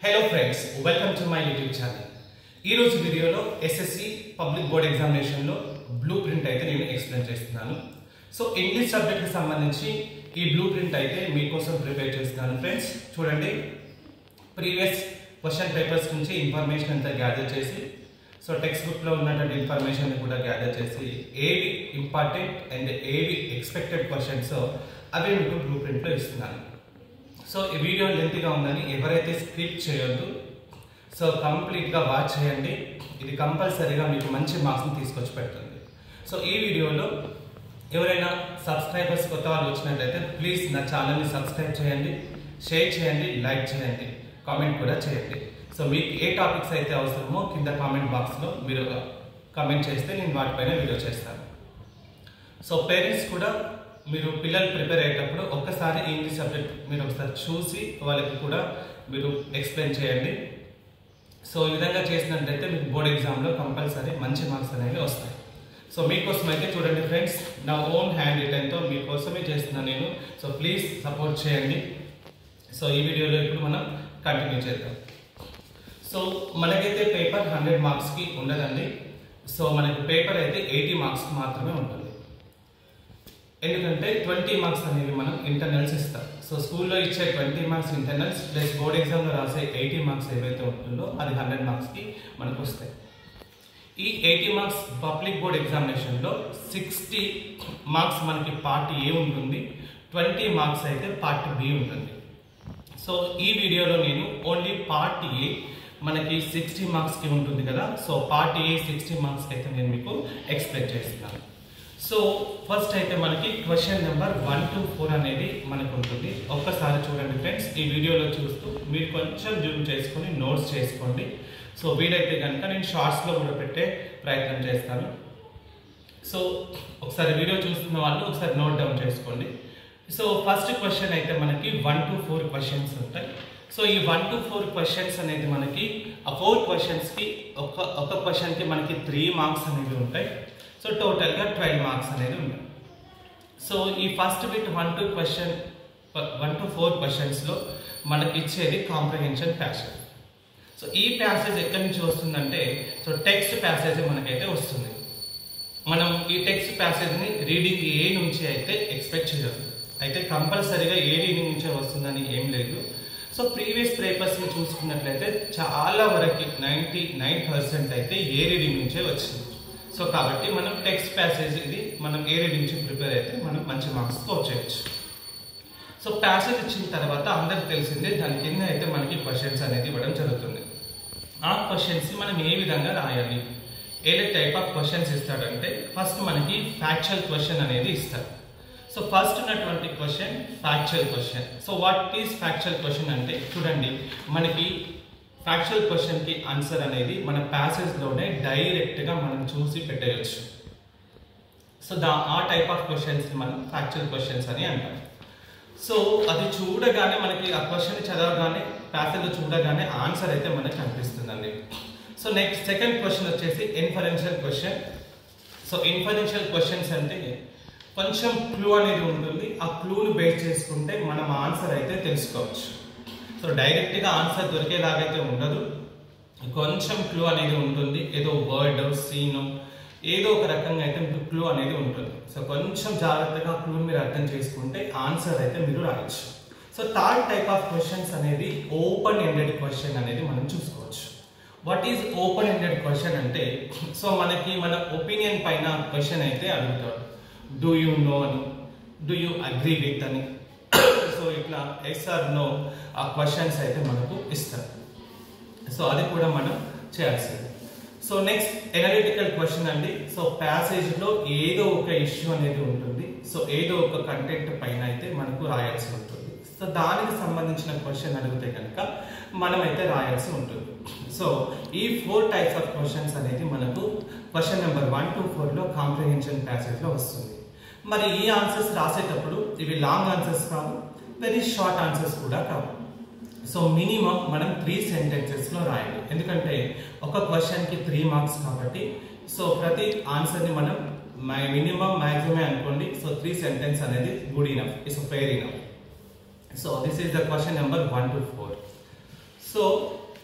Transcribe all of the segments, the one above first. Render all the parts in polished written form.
Hello friends, welcome to my YouTube channel. ఈ రోజు వీడియోలో ఎస్ఎస్సి పబ్లిక్ బోర్డ్ ఎగ్జామినేషన్ లో బ్లూ ప్రింట్ అయితే నేను ఎక్స్ప్లెయిన్ చేస్తున్నాను. సో ఇంగ్లీష్ సబ్జెక్ట్ కి సంబంధించి ఈ బ్లూ ప్రింట్ అయితే మీకోసం ప్రిపేర్ చేస్తున్నాను ఫ్రెండ్స్. చూడండి, ప్రీవియస్ క్వశ్చన్ పేపర్స్ నుంచి ఇన్ఫర్మేషన్ అంతా గ్యాదర్ చేసి సో టెక్స్ట్ బుక్ లో ఉన్నటువంటి ఇన్ఫర్మేషన్ కూడా గ్యాదర్ చేసి ఏవి ఇంపార్టెంట్ అండ్ ఏవి ఎక్స్పెక్టెడ్ క్వశ్చన్స్ అవే మీకు బ్లూ ప్రింట్ లో ఇస్తున్నాను. సో ఈ వీడియో లెంత్గా ఉందని ఎవరైతే స్కిప్ చేయొద్దు, సో కంప్లీట్గా వాచ్ చేయండి. ఇది కంపల్సరీగా మీకు మంచి మార్క్స్ని తీసుకొచ్చి పెడుతుంది. సో ఈ వీడియోలో ఎవరైనా సబ్స్క్రైబర్స్ కొత్త వాళ్ళు వచ్చినట్లయితే ప్లీజ్ నా ఛానల్ని సబ్స్క్రైబ్ చేయండి, షేర్ చేయండి, లైక్ చేయండి, కామెంట్ కూడా చేయండి. సో మీకు ఏ టాపిక్స్ అయితే అవసరమో కింద కామెంట్ బాక్స్లో మీరు కామెంట్ చేస్తే నేను వాటిపైన వీడియో చేస్తాను. సో పేరెంట్స్ కూడా మీరు పిల్లలు ప్రిపేర్ అయ్యేటప్పుడు ఒక్కసారి ఇంగ్లీష్ సబ్జెక్ట్ మీరు ఒకసారి చూసి వాళ్ళకి కూడా మీరు ఎక్స్ప్లెయిన్ చేయండి. సో ఈ విధంగా చేసినట్లయితే మీకు బోర్డ్ ఎగ్జామ్లో కంపల్సరీ మంచి మార్క్స్ అనేవి వస్తాయి. సో మీకోసం అయితే చూడండి ఫ్రెండ్స్, నా ఓన్ హ్యాండ్ రిటర్న్తో మీకోసమే చేస్తున్నాను నేను. సో ప్లీజ్ సపోర్ట్ చేయండి. సో ఈ వీడియోలో ఇప్పుడు మనం కంటిన్యూ చేద్దాం. సో మనకైతే పేపర్ 100 మార్క్స్కి ఉండదండి. సో మనకి పేపర్ అయితే 80 మార్క్స్కి మాత్రమే ఉంటుంది. ఎందుకంటే 20 మార్క్స్ అనేవి మనం ఇంటర్నల్స్ ఇస్తాం. సో స్కూల్లో ఇచ్చే 20 మార్క్స్ ఇంటర్నల్స్ ప్లస్ బోర్డ్ ఎగ్జామ్లో రాసే 80 మార్క్స్ ఏవైతే ఉంటుందో అది 100 మార్క్స్కి మనకు వస్తాయి. ఈ 80 మార్క్స్ పబ్లిక్ బోర్డ్ ఎగ్జామినేషన్లో 60 మార్క్స్ మనకి పార్ట్ ఏ ఉంటుంది, 20 మార్క్స్ అయితే పార్ట్ బి ఉంటుంది. సో ఈ వీడియోలో నేను ఓన్లీ పార్ట్ ఏ మనకి 60 మార్క్స్కి ఉంటుంది కదా, సో పార్ట్ ఏ 60 మార్క్స్కి అయితే నేను మీకు ఎక్స్ప్లెయిన్ చేస్తున్నాను. సో ఫస్ట్ అయితే మనకి క్వశ్చన్ నెంబర్ 1 to 4 అనేది మనకు ఉంటుంది. ఒక్కసారి చూడండి ఫ్రెండ్స్, ఈ వీడియోలో చూస్తూ మీరు కొంచెం జూమ్ చేసుకొని నోట్స్ చేసుకోండి. సో వీలైతే కనుక నేను షార్ట్స్లో కూడా పెట్టే ప్రయత్నం చేస్తాను. సో ఒకసారి వీడియో చూస్తున్న వాళ్ళు ఒకసారి నోట్ డౌన్ చేసుకోండి. సో ఫస్ట్ క్వశ్చన్ అయితే మనకి 1 to 4 క్వశ్చన్స్ ఉంటాయి. సో ఈ 1 to 4 క్వశ్చన్స్ అనేది మనకి ఆ 4 క్వశ్చన్స్కి ఒక క్వశ్చన్కి మనకి 3 మార్క్స్ అనేవి ఉంటాయి. సో టోటల్గా 12 మార్క్స్ అనేది ఉంటాయి. సో ఈ ఫస్ట్ బిట్ 1 to 4 క్వశ్చన్స్లో మనకి ఇచ్చేది కాంప్రహెన్షన్ ప్యాసేజ్. సో ఈ ప్యాసేజ్ ఎక్కడి నుంచి వస్తుందంటే సో టెక్స్ట్ ప్యాసేజ్ మనకైతే వస్తుంది. మనం ఈ టెక్స్ట్ ప్యాసేజ్ని రీడింగ్ ఏ నుంచి అయితే ఎక్స్పెక్ట్ చేయొచ్చు. అయితే కంపల్సరీగా ఏ రీడింగ్ నుంచే వస్తుందని ఏం లేదు. సో ప్రీవియస్ పేపర్స్ని చూసుకున్నట్లయితే చాలా వరకు 99% అయితే ఏ రీడింగ్ నుంచే వచ్చింది. సో కాబట్టి మనం టెక్స్ట్ ప్యాసేజ్ ఇది మనం ఏ రీడింగ్ నుంచి ప్రిపేర్ అయితే మనం మంచి మార్క్స్ స్కోర్ చేయొచ్చు. సో ప్యాసేజ్ ఇచ్చిన తర్వాత అందరికి తెలిసిందే దాని కింద అయితే మనకి క్వశ్చన్స్ అనేది ఇవ్వడం జరుగుతుంది. ఆ క్వశ్చన్స్ని మనం ఏ విధంగా రాయాలి, ఏ టైప్ ఆఫ్ క్వశ్చన్స్ ఇస్తాడంటే ఫస్ట్ మనకి ఫ్యాక్చువల్ క్వశ్చన్ అనేది ఇస్తాడు. సో ఫస్ట్ ఉన్నటువంటి question factual question. So what is factual question అంటే చూడండి, మనకి ఫ్యాక్చువల్ క్వశ్చన్కి ఆన్సర్ అనేది మన ప్యాసేజ్లోనే డైరెక్ట్గా మనం చూసి పెట్టేయచ్చు. సో ఆ టైప్ ఆఫ్ క్వశ్చన్స్ని మనం ఫ్యాక్చువల్ క్వశ్చన్స్ అని అంటాం. సో అది చూడగానే మనకి ఆ క్వశ్చన్ చదవగానే ప్యాసేజ్లో చూడగానే ఆన్సర్ అయితే మనకి కనిపిస్తుందండి. సో నెక్స్ట్ సెకండ్ క్వశ్చన్ వచ్చేసి inferential question. So inferential questions అంటే కొంచెం క్లూ అనేది ఉంటుంది. ఆ క్లూని బేస్ చేసుకుంటే మనం ఆన్సర్ అయితే తెలుసుకోవచ్చు. సో డైరెక్ట్గా ఆన్సర్ దొరికేలాగైతే ఉండదు, కొంచెం క్లూ అనేది ఉంటుంది. ఏదో వర్డ్ సీను ఏదో ఒక రకంగా అయితే మీకు క్లూ అనేది ఉంటుంది. సో కొంచెం జాగ్రత్తగా క్లూని మీరు అర్థం చేసుకుంటే ఆన్సర్ అయితే మీరు రాయొచ్చు. So third type of questions అనేది ఓపెన్ ఎండెడ్ క్వశ్చన్ అనేది మనం చూసుకోవచ్చు. What is open ended question అంటే సో మనకి మన ఒపీనియన్ పైన క్వశ్చన్ అయితే అడుగుతాడు. డూ యూ నో అని, డూ యూ అగ్రీ విత్ అని, సో ఇట్లా ఎస్ ఆర్ నో ఆ క్వశ్చన్స్ అయితే మనకు ఇస్తారు. సో అది కూడా మనం చేయాల్సింది. సో నెక్స్ట్ ఎనాలిటికల్ క్వశ్చన్ అండి. సో ప్యాసేజ్లో ఏదో ఒక ఇష్యూ అనేది ఉంటుంది. సో ఏదో ఒక కంటెంట్ పైన అయితే మనకు రాయాల్సి ఉంటుంది. సో దానికి సంబంధించిన క్వశ్చన్ అడిగితే కనుక మనమైతే రాయాల్సి ఉంటుంది. సో ఈ 4 టైప్స్ ఆఫ్ క్వశ్చన్స్ అనేది మనకు క్వశ్చన్ నెంబర్ 1 to 4లో కాంప్రహెన్షన్ ప్యాసేజ్లో వస్తుంది. మరి ఈ ఆన్సర్స్ రాసేటప్పుడు ఇవి లాంగ్ ఆన్సర్స్ కావు, వెరీ షార్ట్ ఆన్సర్స్ కూడా కావు. సో మినిమం మనం 3 సెంటెన్సెస్లో రాయాలి. ఎందుకంటే ఒక క్వశ్చన్కి 3 మార్క్స్ కాబట్టి సో ప్రతి ఆన్సర్ని మనం మినిమం మ్యాక్సిమం అనుకోండి. సో 3 సెంటెన్స్ అనేది good enough, it's fair enough. So this is the question number 1 to 4. So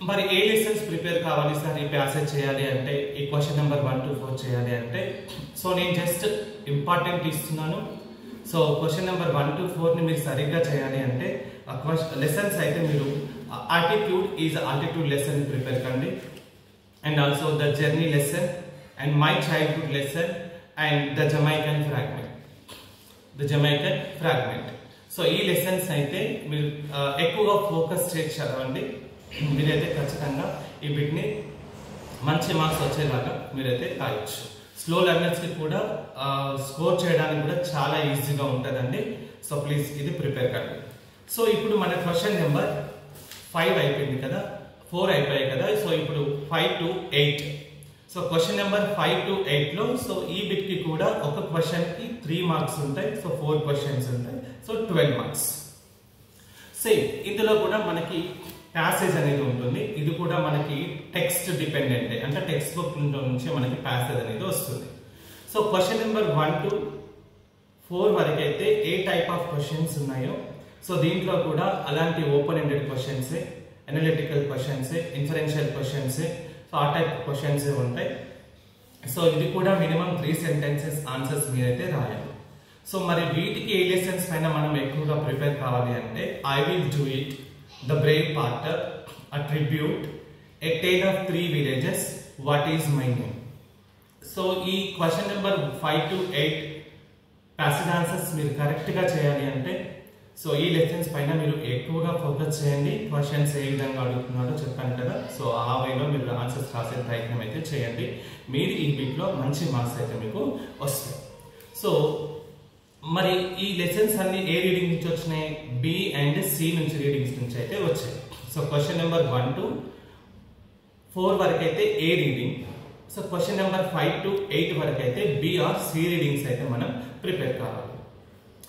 మరి ఏ లెసన్స్ ప్రిపేర్ కావాలి సార్ ఈ ప్యాసేజ్ చేయాలి అంటే, ఈ క్వశ్చన్ నెంబర్ 1 to 4 చేయాలి అంటే, సో నేను జస్ట్ ఇంపార్టెంట్ ఇస్తున్నాను. సో క్వశ్చన్ నెంబర్ 1 to 4 ని మీరు సరిగ్గా చేయాలి అంటే లెసన్స్ అయితే మీరు ఆల్టిట్యూడ్ లెసన్ ప్రిపేర్ కండి, and also the journey lesson and my childhood lesson and the Jamaican fragment. So ఈ లెసన్స్ అయితే మీరు ఎక్కువగా ఫోకస్ చేసి చదవండి. మీరైతే ఖచ్చితంగా ఈ బిట్ని మంచి మార్క్స్ వచ్చేలాగా మీరైతే రాయొచ్చు. స్లో లెర్నర్స్కి కూడా స్కోర్ చేయడానికి కూడా చాలా ఈజీగా ఉంటుందండి. సో ప్లీజ్ ఇది ప్రిపేర్ కండి. సో ఇప్పుడు మన క్వశ్చన్ నెంబర్ 5 అయిపోయింది కదా, 4 అయిపోయాయి కదా. సో ఇప్పుడు 5 to 8. So question number 5 to 8 లో సో ఈ బిట్ కి కూడా ఒక క్వశ్చన్ కి 3 మార్క్స్ ఉంటాయి. సో 4 క్వశ్చన్స్ ఉంటాయి. So 12 marks. సేమ్ ఇందులో కూడా మనకి ప్యాసేజ్ అనేది ఉంటుంది. ఇది కూడా మనకి టెక్స్ట్ డిపెండెంట్, అంటే టెక్స్ట్ బుక్ నుంచి మనకి ప్యాసేజ్ అనేది వస్తుంది. సో క్వశ్చన్ నెంబర్ 1 to 4 వరకు అయితే ఏ టైప్ ఆఫ్ క్వశ్చన్స్ ఉన్నాయో సో దీంట్లో కూడా అలాంటి open ended questions, analytical questions, inferential questions, so ఆ టైప్ క్వశ్చన్స్ ఉంటాయి. సో ఇది కూడా మినిమం 3 సెంటెన్సెస్ ఆన్సర్స్ మీరైతే రాయాలి. సో మరి వీటికి ఏ లెసన్స్ పైన మనం ఎక్కువగా ప్రిపేర్ కావాలి అంటే, I will do it, the brave porter, a tribute, a tale of 3 villages, what is my name. So ఈ question number 5 to 8 passage answers మీరు కరెక్ట్ గా చేయాలి అంటే సో ఈ లెసన్స్ పైన మీరు ఎక్కువగా ఫోకస్ చేయండి. క్వశ్చన్స్ ఏ విధంగా అడుగుతున్నారో చెప్పాను కదా, సో ఆ వేలో మీరు ఆన్సర్స్ రాసే ప్రయత్నం అయితే చేయండి. మీరు ఈ బిట్లో మంచి మార్క్స్ అయితే మీకు వస్తాయి. సో మరి ఈ లెసన్స్ అన్ని ఏ రీడింగ్ నుంచి వచ్చినాయి? బి అండ్ సి నుంచి రీడింగ్స్ నుంచి అయితే వచ్చాయి. సో క్వశ్చన్ నెంబర్ 1 to 4 వరకు అయితే a reading, so question number 5 to 8 వరకు అయితే బి ఆర్ సి రీడింగ్స్ అయితే మనం ప్రిపేర్ కావాలి.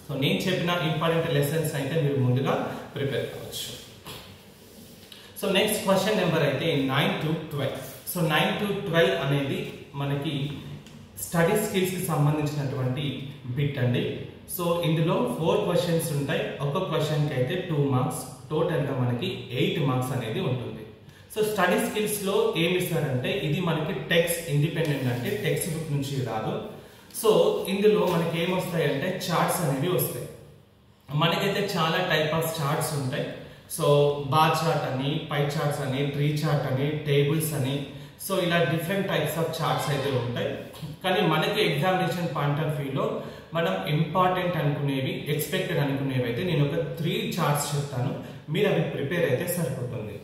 సో నేను చెప్పిన ఇంపార్టెంట్ లెసన్స్ అయితే మీరు ముందుగా ప్రిపేర్ కావచ్చు. సో నెక్స్ట్ క్వశ్చన్ నెంబర్ అయితే 9 to 12. సో 9 to 12 అనేది మనకి స్టడీ స్కిల్స్ కి సంబంధించినటువంటి బిట్ అండి. సో ఇందులో 4 క్వశ్చన్స్ ఉంటాయి. ఒక క్వశ్చన్ కి అయితే 2 మార్క్స్, టోటల్ గా మనకి 8 మార్క్స్ అనేది ఉంటుంది. సో స్టడీ స్కిల్స్ లో ఏమి ఇస్తారంటే, ఇది మనకి టెక్స్ట్ ఇండిపెండెంట్, అంటే టెక్స్ట్ బుక్ నుంచి రాదు. సో ఇందులో మనకి ఏమొస్తాయి అంటే చార్ట్స్ అనేవి వస్తాయి. మనకైతే చాలా టైప్ ఆఫ్ చార్ట్స్ ఉంటాయి. సో బార్ చార్ట్ అని, పై చార్ట్స్ అని, ట్రీ చార్ట్ అని, టేబుల్స్ అని, సో ఇలా డిఫరెంట్ టైప్స్ ఆఫ్ చార్ట్స్ అయితే ఉంటాయి. కానీ మనకి ఎగ్జామినేషన్ పాయింట్ ఆఫ్ వ్యూలో మనం ఇంపార్టెంట్ అనుకునేవి, ఎక్స్పెక్టెడ్ అనుకునేవి అయితే నేను ఒక 3 చార్ట్స్ చెప్తాను, మీరు అవి ప్రిపేర్ అయితే సరిపోతుంది.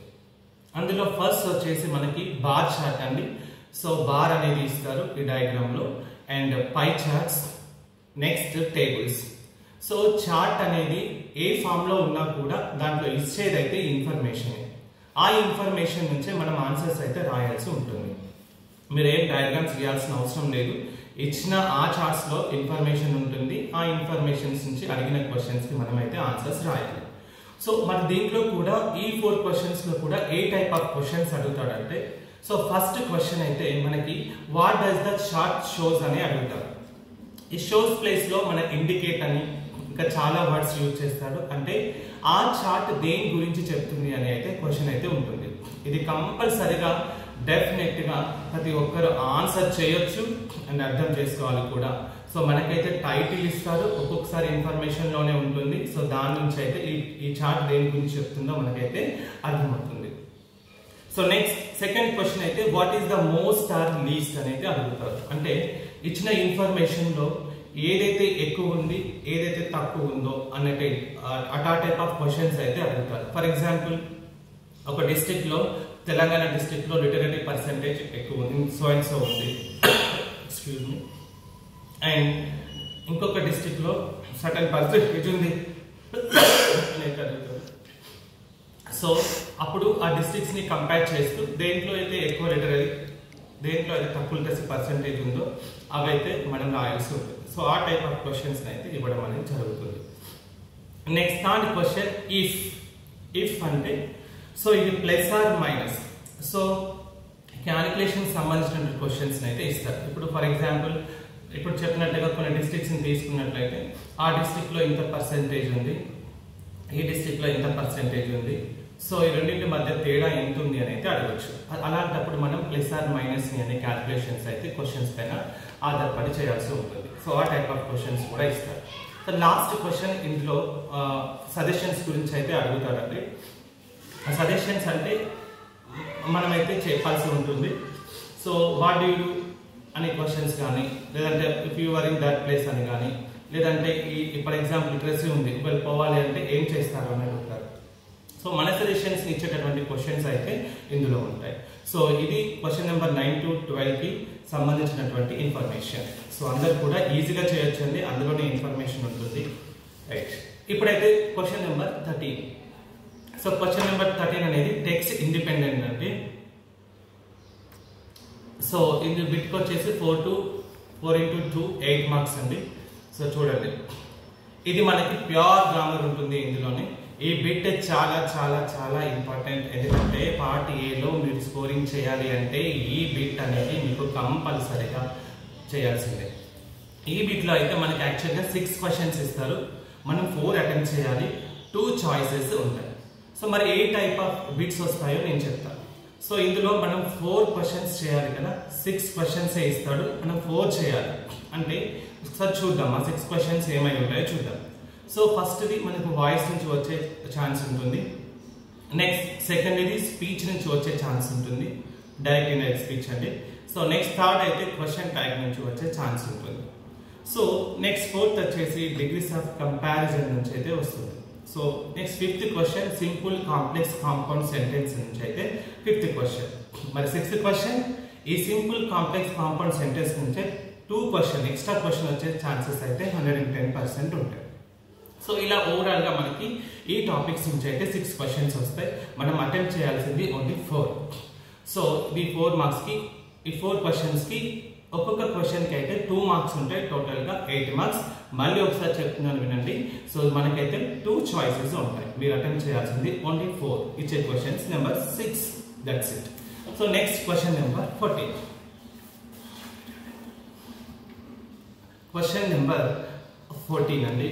అందులో ఫస్ట్ వచ్చేసి మనకి బార్ చార్ట్ అండి. సో బార్ అనేది ఇస్తారు ఈ డయాగ్రామ్ లో, and pi charts, next tables. So chart అనేది ఏ ఫామ్ లో ఉన్నా కూడా దాంట్లో ఇచ్చేదైతే ఇన్ఫర్మేషన్, ఆ ఇన్ఫర్మేషన్ నుంచే మనం ఆన్సర్స్ అయితే రాయాల్సి ఉంటుంది. మీరు ఏం డయాగ్రామ్స్ గీయాల్సిన అవసరం లేదు. ఇచ్చిన ఆ చార్ట్స్ లో ఇన్ఫర్మేషన్ ఉంటుంది, ఆ ఇన్ఫర్మేషన్స్ నుంచి అడిగిన క్వశ్చన్స్ కి మనం అయితే ఆన్సర్స్ రాయాలి. సో మన దీంట్లో కూడా ఈ 4 క్వశ్చన్స్ లో కూడా ఏ టైప్ ఆఫ్ క్వశ్చన్స్ అడుగుతాడంటే, సో ఫస్ట్ క్వశ్చన్ అయితే మనకి what does the chart shows అని అడుగుతారు. ఈ షోస్ ప్లేస్ లో మన ఇండికేట్ అని ఇంకా చాలా వర్డ్స్ యూజ్ చేస్తాడు, అంటే ఆ చార్ట్ దేని గురించి చెప్తుంది అని అయితే క్వశ్చన్ అయితే ఉంటుంది. ఇది కంపల్సరిగా డెఫినెట్ గా ప్రతి ఒక్కరు ఆన్సర్ చేయొచ్చు అండ్ అర్థం చేసుకోవాలి కూడా. సో మనకైతే టైటిల్ ఇస్తారు, ఒక్కొక్కసారి ఇన్ఫర్మేషన్ లోనే ఉంటుంది. సో దాని నుంచి అయితే ఈ చార్ట్ దేని గురించి చెప్తుందో మనకైతే అర్థమవుతుంది. సో నెక్స్ట్ సెకండ్ క్వశ్చన్ అయితే what is the most or least అనేది అడుగుతారు. అంటే ఇచ్చిన ఇన్ఫర్మేషన్ లో ఏదైతే ఎక్కువ ఉంది, ఏదైతే తక్కువ ఉందో అన్నట్టు ఆ టైప్ ఆఫ్ క్వశ్చన్స్ అయితే అడుగుతారు. ఫర్ ఎగ్జాంపుల్, ఒక డిస్ట్రిక్ట్ లో, తెలంగాణ డిస్ట్రిక్ట్ లో లిటరరీ పర్సెంటేజ్ ఎక్కువ ఉంది, సో అండ్ సో ఉంది, ఎక్స్క్యూజ్ మీ, అండ్ ఇంకొక డిస్ట్రిక్ట్ లో సర్టన్ పర్సెంటేజ్ ఉంది అనేది అడుగుతారు. సో అప్పుడు ఆ డిస్ట్రిక్ట్స్ ని కంపేర్ చేస్తూ దేంట్లో అయితే ఎక్కువ లిటరరీ, దేంట్లో అయితే తక్కువ లిటరసీ పర్సెంటేజ్ ఉందో అవైతే మనం రాయాల్సి ఉంటుంది. సో ఆ టైప్ ఆఫ్ క్వశ్చన్స్ అయితే ఇవ్వడం అనేది జరుగుతుంది. నెక్స్ట్ థర్డ్ క్వశ్చన్ ఇఫ్ అంటే, సో ఇది plus or minus, so calculation సంబంధించిన క్వశ్చన్స్ అయితే ఇస్తారు. ఇప్పుడు ఫర్ ఎగ్జాంపుల్, ఇప్పుడు చెప్పినట్టుగా కొన్ని డిస్ట్రిక్ట్స్ ని తీసుకున్నట్లయితే ఆ డిస్ట్రిక్ట్ లో ఇంత పర్సెంటేజ్ ఉంది, ఈ డిస్ట్రిక్ట్ లో ఇంత పర్సెంటేజ్ ఉంది, సో ఈ రెండింటి మధ్య తేడా ఎంత ఉంది అని అయితే అడగచ్చు. అలాంటప్పుడు మనం ప్లస్ ఆర్ మైనస్ అనే క్యాల్కులేషన్స్ అయితే క్వశ్చన్స్ పైన ఆధారపడి చేయాల్సి ఉంటుంది. సో ఆ టైప్ ఆఫ్ క్వశ్చన్స్ కూడా ఇస్తారు. సో లాస్ట్ క్వశ్చన్ ఇందులో సజెషన్స్ గురించి అయితే అడుగుతారండి. సజెషన్స్ అంటే మనమైతే చెప్పాల్సి ఉంటుంది. సో వాట్ డూ యూ అనే క్వశ్చన్స్ కానీ, లేదంటే if you are in that place అని కానీ, లేదంటే ఫర్ ఎగ్జాంపుల్ లిటరసీ ఉంది, ఒకవేళ పోవాలి అంటే ఏం చేస్తారు అని అడుగుతారు. సో మన సజెషన్స్ ఇచ్చేటటువంటి క్వశ్చన్స్ అయితే ఇందులో ఉంటాయి. సో ఇది క్వశ్చన్ నెంబర్ 9 to 12కి సంబంధించినటువంటి ఇన్ఫర్మేషన్. సో అందరు కూడా ఈజీగా చేయొచ్చండి, అందులోనే ఇన్ఫర్మేషన్ ఉంటుంది. రైట్, ఇప్పుడైతే question number 13. So question number 13 అనేది టెక్స్ట్ ఇండిపెండెంట్ అండి. సో ఇది బిట్కి వచ్చేసి 4 into 2 8 మార్క్స్ అండి. సో చూడండి, ఇది మనకి ప్యూర్ గ్రామర్ ఉంటుంది ఇందులోనే. ఈ బిట్ చాలా చాలా చాలా ఇంపార్టెంట్. ఎందుకంటే పార్ట్ ఏలో మీరు స్కోరింగ్ చేయాలి అంటే ఈ బిట్ అనేది మీకు కంపల్సరీగా చేయాల్సిందే. ఈ బిట్లో అయితే మనకి యాక్చువల్గా 6 క్వశ్చన్స్ ఇస్తారు, మనం 4 అటెంప్ట్ చేయాలి, 2 చాయిసెస్ ఉంటాయి. సో మరి ఏ టైప్ ఆఫ్ బిట్స్ వస్తాయో నేను చెప్తాను. సో ఇందులో మనం 4 క్వశ్చన్స్ చేయాలి కదా, 6 క్వశ్చన్సే ఇస్తాడు, మనం 4 చేయాలి. అంటే ఒకసారి చూద్దాం ఆ 6 క్వశ్చన్స్ ఏమై ఉంటాయో చూద్దాం. సో ఫస్ట్ది మనకు వాయిస్ నుంచి వచ్చే ఛాన్స్ ఉంటుంది. నెక్స్ట్ సెకండ్ది స్పీచ్ నుంచి వచ్చే ఛాన్స్ ఉంటుంది, డైరెక్ట్ ఇండైరెక్ట్ స్పీచ్ అండి. సో నెక్స్ట్ థర్డ్ అయితే క్వశ్చన్ ట్యాగ్ నుంచి వచ్చే ఛాన్స్ ఉంటుంది. సో నెక్స్ట్ ఫోర్త్ వచ్చేసి డిగ్రీస్ ఆఫ్ కంపారిజన్ నుంచి అయితే వస్తుంది. So next 5th question simple complex compound sentence నుంచి అయితే 5th క్వశ్చన్. మరి 6th క్వశ్చన్ ఈ సింపుల్ కాంప్లెక్స్ కాంపౌండ్ సెంటెన్స్ నుంచే 2 క్వశ్చన్ ఎక్స్ట్రా క్వశ్చన్ వచ్చే ఛాన్సెస్ అయితే 110% ఉంటాయి. సో ఇలా ఓవరాల్ గా మనకి ఈ టాపిక్స్ నుంచి అయితే 6 క్వశ్చన్స్ వస్తాయి. మనం అటెంప్ట్ చేయాల్సింది ఓన్లీ 4. సో ఈ 4 మార్క్స్ కి ఈ 4 క్వశ్చన్స్ కి ఒక్కొక్క క్వశ్చన్ కి అయితే 2 మార్క్స్ ఉంటాయి, టోటల్ గా 8 మార్క్స్. మళ్ళీ ఒకసారి చెప్తున్నాను వినండి. సో మనకైతే 2 చాయిసెస్ ఉంటాయి, మీరు అటెంప్ట్ చేయాల్సింది ఓన్లీ 4 ఇచ్చే questions. Number 6, that's it. So next question number 14. Question number 14 అండి.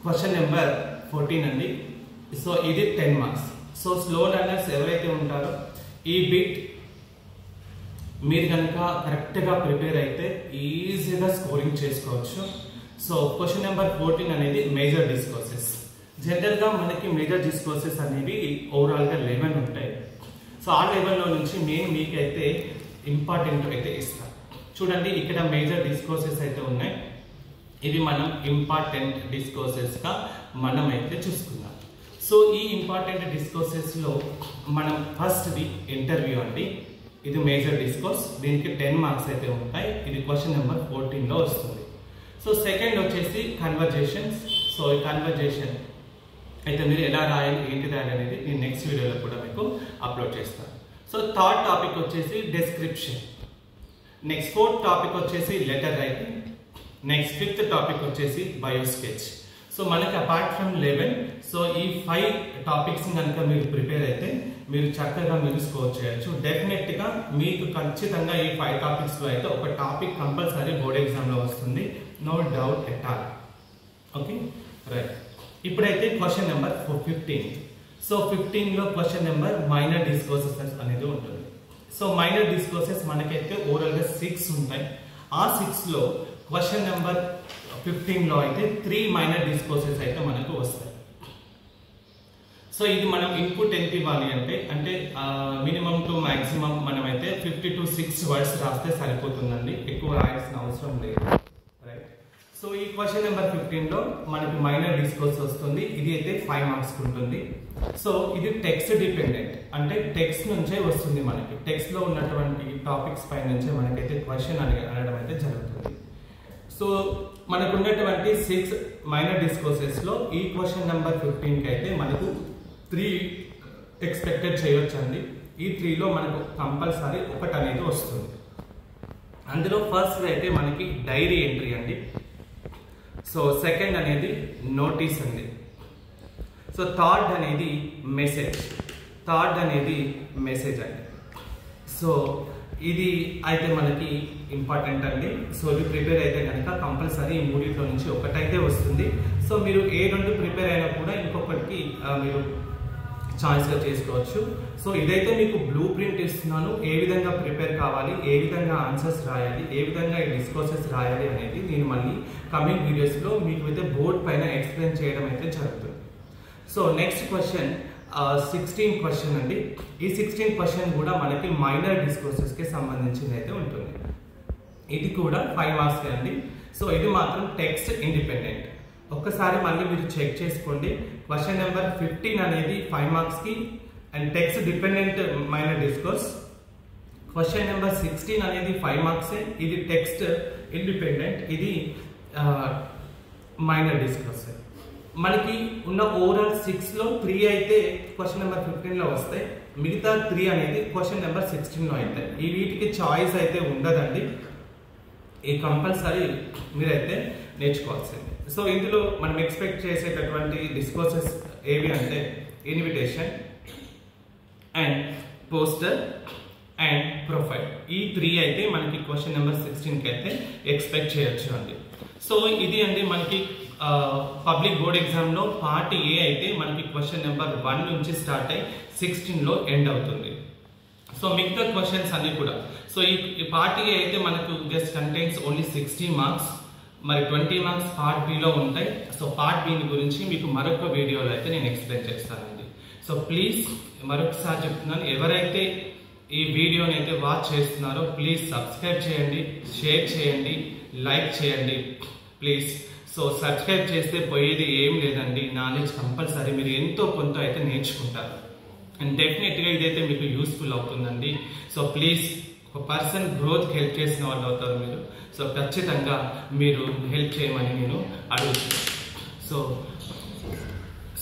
క్వశ్చన్ నెంబర్ 14 అండి. సో ఇది 10 మార్క్స్. సో స్లో లెర్నర్స్ ఎవరైతే ఉంటారో ఈ బిట్ మీరు కనుక కరెక్ట్గా ప్రిపేర్ అయితే ఈజీగా స్కోరింగ్ చేసుకోవచ్చు. సో క్వశ్చన్ నెంబర్ 14 అనేది మేజర్ డిస్కోర్సెస్. జనరల్గా మనకి మేజర్ డిస్కోర్సెస్ అనేవి ఓవరాల్గా 11 ఉంటాయి. సో ఆ లెవెల్లో నుంచి నేను మీకైతే ఇంపార్టెంట్ అయితే ఇస్తాను. చూడండి, ఇక్కడ మేజర్ డిస్కోర్సెస్ అయితే ఉన్నాయి. ఇవి మనం ఇంపార్టెంట్ డిస్కోర్సెస్గా మనం అయితే చూసుకుందాం. సో ఈ ఇంపార్టెంట్ డిస్కోర్సెస్లో మనం ఫస్ట్ది ఇంటర్వ్యూ అండి. ఇది మేజర్ డిస్కోర్స్, దీనికి 10 మార్క్స్ అయితే ఉంటాయి. ఇది క్వశ్చన్ నెంబర్ 14లో వస్తుంది. సో సెకండ్ వచ్చేసి కన్వర్జేషన్స్. సో ఈ కన్వర్జేషన్ అయితే మీరు ఎలా రాయాలి, ఏంటి రాయాలి అనేది నేను నెక్స్ట్ వీడియోలో కూడా మీకు అప్లోడ్ చేస్తాను. సో థర్డ్ టాపిక్ వచ్చేసి డెస్క్రిప్షన్. నెక్స్ట్ 4th టాపిక్ వచ్చేసి letter writing. Next 5th topic వచ్చేసి బయో స్కెచ్. సో మనకి అపార్ట్ ఫ్రమ్ 11, సో ఈ 5 టాపిక్స్ కనుక మీరు ప్రిపేర్ అయితే మీరు చక్కగా మీరు స్కోర్ చేయొచ్చు. డెఫినెట్గా మీకు ఖచ్చితంగా ఈ 5 టాపిక్స్లో అయితే ఒక టాపిక్ కంపల్సరీ బోర్డ్ ఎగ్జామ్లో వస్తుంది, no doubt at all. Okay, right. ఇప్పుడైతే క్వశ్చన్ నెంబర్ 15. సో 15లో క్వశ్చన్ నెంబర్ మైనర్ డిస్కోర్సెస్ అనేది ఉంటుంది. సో మైనర్ డిస్కోర్సెస్ మనకైతే ఓవరాల్గా 6 ఉంటాయి. ఆ 6లో క్వశ్చన్ నెంబర్ 15లో అయితే 3 మైనర్ డిస్కోర్సెస్ అయితే మనకు వస్తాయి. సో ఇది మనం ఇన్పుట్ ఎంత ఇవ్వాలి అంటే మినిమం టు మాక్సిమం మనమైతే 50 to 6 వర్డ్స్ రాస్తే సరిపోతుందండి, ఎక్కువ రాయాల్సిన అవసరం లేదు. రైట్. సో ఈ క్వశ్చన్ నెంబర్ 15లో మనకి మైనర్ డిస్కోర్స్ వస్తుంది. ఇది అయితే 5 మార్క్స్ ఉంటుంది. సో ఇది టెక్స్ట్ డిపెండెంట్, అంటే టెక్స్ట్ నుంచే వస్తుంది. మనకి టెక్స్ట్ లో ఉన్నటువంటి టాపిక్స్ పై నుంచే మనకైతే క్వశ్చన్ అనడం అయితే జరుగుతుంది. సో మనకు ఉన్నటువంటి 6 మైనర్ డిస్కోర్సెస్ లో ఈ క్వశ్చన్ నెంబర్ 15కి అయితే మనకు 3 ఎక్స్పెక్టెడ్ చేయొచ్చండి. ఈ 3లో మనకు కంపల్సరీ ఒకటి అనేది వస్తుంది. అందులో ఫస్ట్ అయితే మనకి డైరీ ఎంట్రీ అండి. సో సెకండ్ అనేది నోటీస్ అండి. సో థర్డ్ అనేది మెసేజ్ అండి. సో ఇది అయితే మనకి ఇంపార్టెంట్ అండి. సో ఇది ప్రిపేర్ అయితే కనుక కంపల్సరీ ఈ 3లో నుంచి ఒకటైతే వస్తుంది. సో మీరు ఏ 2 ప్రిపేర్ అయినా కూడా ఇంకొకటికి మీరు చాయిస్గా చేసుకోవచ్చు. సో ఇదైతే మీకు బ్లూ ప్రింట్ ఇస్తున్నాను. ఏ విధంగా ప్రిపేర్ కావాలి, ఏ విధంగా ఆన్సర్స్ రాయాలి, ఏ విధంగా ఈ డిస్కోర్సెస్ రాయాలి అనేది నేను మళ్ళీ కమింగ్ వీడియోస్లో మీకు అయితే బోర్డ్ పైన ఎక్స్ప్లెయిన్ చేయడం అయితే జరుగుతుంది. సో నెక్స్ట్ క్వశ్చన్ 16 క్వశ్చన్ అండి. ఈ 16 క్వశ్చన్ కూడా మనకి మైనర్ డిస్కోర్సెస్కి సంబంధించింది అయితే ఉంటుంది. ఇది కూడా 5 మార్క్స్ అండి. సో ఇది మాత్రం టెక్స్ట్ ఇండిపెండెంట్. ఒక్కసారి మళ్ళీ మీరు చెక్ చేసుకోండి. క్వశ్చన్ నెంబర్ 15 అనేది 5 మార్క్స్కి and text dependent minor discourse. Question number 16 అనేది 5 మార్క్సే, ఇది టెక్స్ట్ ఇండిపెండెంట్, ఇది మైనర్ డిస్కోర్స్. మనకి ఉన్న ఓవరాల్ 6లో 3 అయితే క్వశ్చన్ నెంబర్ 15లో వస్తాయి, మిగతా 3 అనేది క్వశ్చన్ నెంబర్ 16లో అవుతాయి. ఈ వీటికి చాయిస్ అయితే ఉండదండి, ఈ కంపల్సరీ మీరైతే నేర్చుకోవాల్సింది. సో ఇందులో మనం ఎక్స్పెక్ట్ చేసేటటువంటి డిస్కోర్సెస్ ఏవి అంటే invitation and poster and profile. ఈ 3 అయితే మనకి క్వశ్చన్ నెంబర్ 16కి అయితే ఎక్స్పెక్ట్ చేయొచ్చు అండి. సో ఇది అండి మనకి పబ్లిక్ బోర్డ్ ఎగ్జామ్లో పార్ట్ ఏ అయితే మనకి క్వశ్చన్ నెంబర్ 1 నుంచి స్టార్ట్ అయ్యి 16లో ఎండ్ అవుతుంది. సో మిగతా క్వశ్చన్స్ అన్ని కూడా, సో ఈ పార్ట్ ఏ అయితే మనకు జస్ట్ కంటైన్స్ ఓన్లీ 60 మార్క్స్, మరి 20 మార్క్స్ పార్ట్ బిలో ఉంటాయి. సో పార్ట్ బిని గురించి మీకు మరొక వీడియోలో అయితే నేను ఎక్స్ప్లెయిన్ చేస్తానండి. సో ప్లీజ్ మరొకసారి చెప్తున్నాను, ఎవరైతే ఈ వీడియోని అయితే వాచ్ చేస్తున్నారో ప్లీజ్ సబ్స్క్రైబ్ చేయండి, షేర్ చేయండి, లైక్ చేయండి ప్లీజ్. సో సబ్స్క్రైబ్ చేస్తే పోయేది ఏం లేదండి, నాలెడ్జ్ కంపల్సరీ మీరు ఎంతో కొంత అయితే నేర్చుకుంటారు అండ్ డెఫినెట్గా ఇదైతే మీకు యూస్ఫుల్ అవుతుందండి. సో ప్లీజ్ ఒక పర్సన్ గ్రోత్కి హెల్ప్ చేసిన వాళ్ళు అవుతారు మీరు. సో ఖచ్చితంగా మీరు హెల్ప్ చేయమని నేను అడుగుతున్నాను.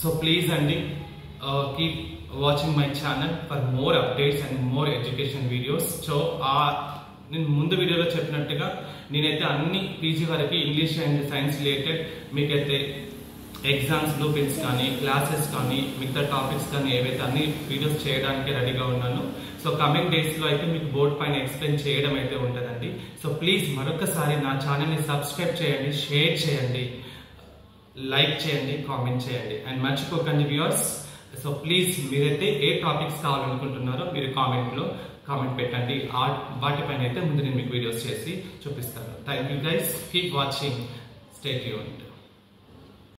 సో ప్లీజ్ అండి keep watching my channel for more updates and more education videos. So నేను ముందు వీడియోలో చెప్పినట్టుగా నేనైతే అన్ని పీజీ వరకు ఇంగ్లీష్ అండ్ సైన్స్ రిలేటెడ్ మీకైతే ఎగ్జామ్స్ బ్లూ ప్రింట్స్ కానీ క్లాసెస్ కానీ మిగతా టాపిక్స్ కానీ ఏవైతే అన్ని వీడియోస్ చేయడానికి రెడీగా ఉన్నాను. సో కమింగ్ డేస్లో అయితే మీకు బోర్డ్ పైన ఎక్స్ప్లెయిన్ చేయడం అయితే ఉంటుందండి. సో ప్లీజ్ మరొకసారి నా ఛానల్ని సబ్స్క్రైబ్ చేయండి, షేర్ చేయండి, లైక్ చేయండి, కామెంట్ చేయండి అండ్ మర్చిపోకండి వ్యూవర్స్. సో ప్లీజ్ మీరైతే ఏ టాపిక్స్ కావాలనుకుంటున్నారో మీరు కామెంట్ పెట్టండి, వాటిపైన అయితే ముందు నేను మీకు వీడియోస్ చేసి చూపిస్తాను. Thank you guys, keep watching, stay tuned.